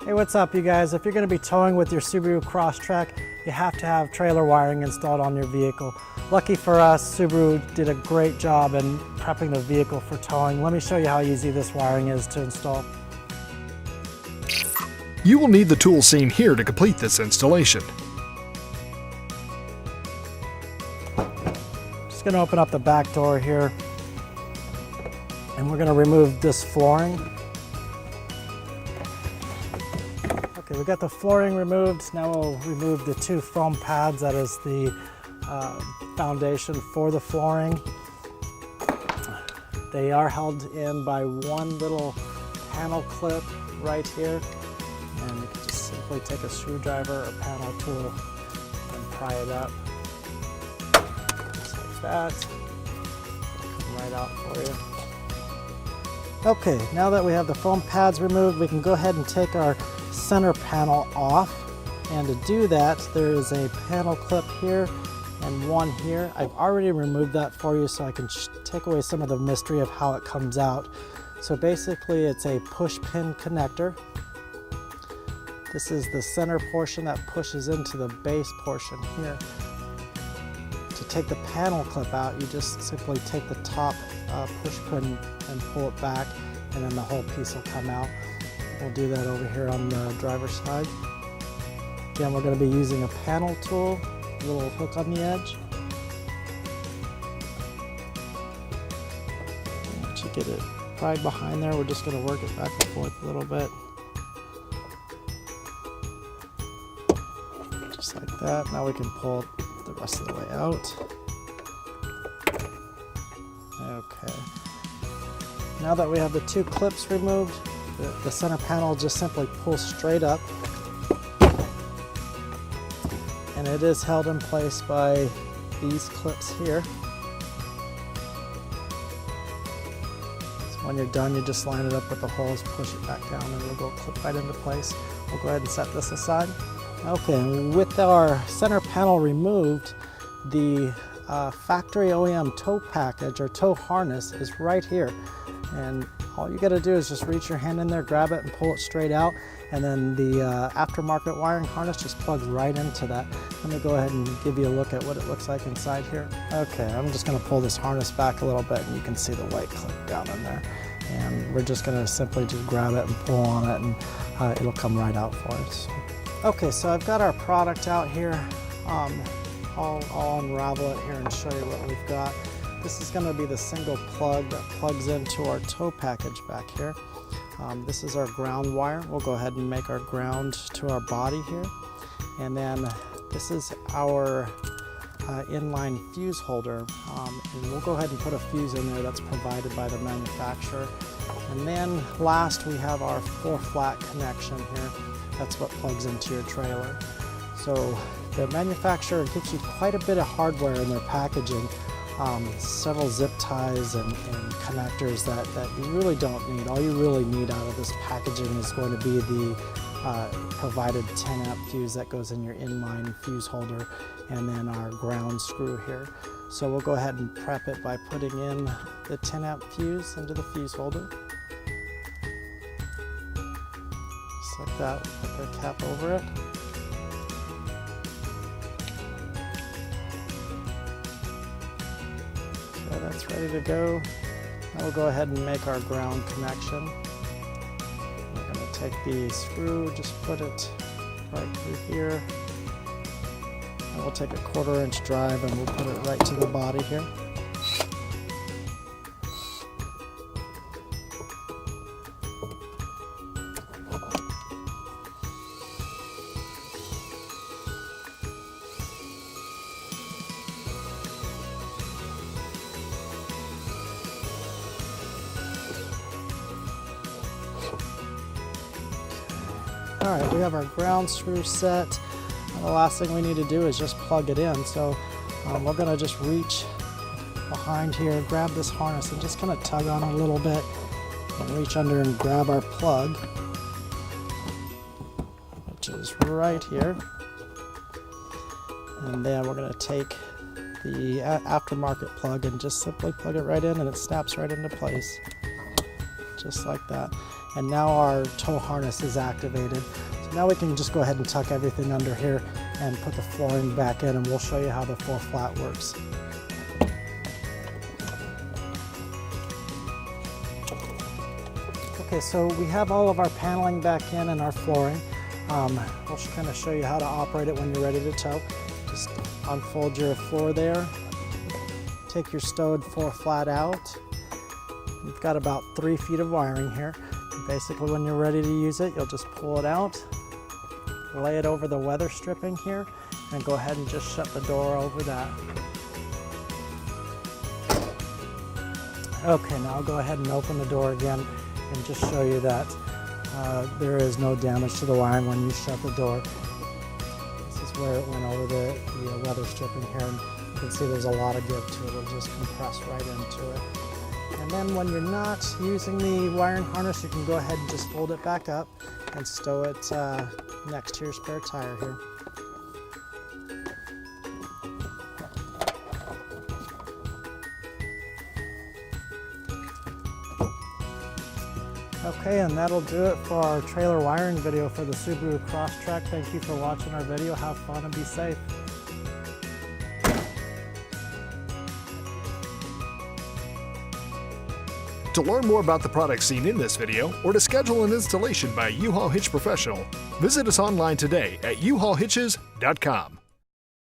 Hey, what's up you guys? If you're going to be towing with your Subaru Crosstrek, you have to have trailer wiring installed on your vehicle. Lucky for us, Subaru did a great job in prepping the vehicle for towing. Let me show you how easy this wiring is to install. You will need the tools seen here to complete this installation. Just going to open up the back door here, and we're going to remove this flooring. Okay, we got the flooring removed. Now we'll remove the two foam pads. That is the foundation for the flooring. They are held in by one little panel clip right here. And you can just simply take a screwdriver or panel tool and pry it up. Just like that. Come right out for you. Okay, now that we have the foam pads removed, we can go ahead and take our center panel off. And to do that, there is a panel clip here and one here. I've already removed that for you so I can take away some of the mystery of how it comes out. So basically it's a push pin connector. This is the center portion that pushes into the base portion here. To take the panel clip out, you just simply take the top push pin and pull it back, and then the whole piece will come out. We'll do that over here on the driver's side. Again, we're going to be using a panel tool, a little hook on the edge. Once you get it pried behind there, we're just going to work it back and forth a little bit. Just like that. Now we can pull the rest of the way out. Okay. Now that we have the two clips removed, the center panel just simply pulls straight up. And it is held in place by these clips here. So when you're done, you just line it up with the holes, push it back down, and it'll go clip right into place. We'll go ahead and set this aside. Okay, and with our center panel removed, the factory OEM tow package or tow harness is right here. And all you got to do is just reach your hand in there, grab it, and pull it straight out. And then the aftermarket wiring harness just plugs right into that. Let me go ahead and give you a look at what it looks like inside here. Okay, I'm just going to pull this harness back a little bit, and you can see the white clip down in there. And we're just going to simply just grab it and pull on it, and it'll come right out for us. Okay, so I've got our product out here. I'll unravel it here and show you what we've got. This is going to be the single plug that plugs into our tow package back here. This is our ground wire. We'll go ahead and make our ground to our body here. And then this is our inline fuse holder. And we'll go ahead and put a fuse in there that's provided by the manufacturer. And then last we have our 4-flat connection here. That's what plugs into your trailer. So the manufacturer gives you quite a bit of hardware in their packaging. Several zip ties and connectors that you really don't need. All you really need out of this packaging is going to be the provided 10 amp fuse that goes in your inline fuse holder, and then our ground screw here. So we'll go ahead and prep it by putting in the 10 amp fuse into the fuse holder. Just like that, we'll put the cap over it. That's ready to go. Now we'll go ahead and make our ground connection. We're going to take the screw, just put it right through here. And we'll take a 1/4 inch drive and we'll put it right to the body here. All right, we have our ground screw set. And the last thing we need to do is just plug it in. So we're gonna just reach behind here, grab this harness and just kind of tug on it a little bit and reach under and grab our plug, which is right here. And then we're gonna take the aftermarket plug and just simply plug it right in, and it snaps right into place, just like that. and now our tow harness is activated. So now we can just go ahead and tuck everything under here and put the flooring back in, and we'll show you how the 4-flat works. Okay, so we have all of our paneling back in and our flooring. We'll kind of show you how to operate it when you're ready to tow. Just unfold your floor there. Take your stowed 4-flat out. You've got about 3 feet of wiring here. Basically, when you're ready to use it, you'll just pull it out, lay it over the weather stripping here, and go ahead and just shut the door over that. Okay, now I'll go ahead and open the door again and just show you that there is no damage to the wiring when you shut the door. This is where it went over the weather stripping here, and you can see there's a lot of give to it. It'll just compress right into it. And then when you're not using the wiring harness, you can go ahead and just fold it back up and stow it next to your spare tire here. Okay, and that'll do it for our trailer wiring video for the Subaru Crosstrek. Thank you for watching our video. Have fun and be safe. To learn more about the products seen in this video, or to schedule an installation by U-Haul Hitch Professional, visit us online today at uhaulhitches.com.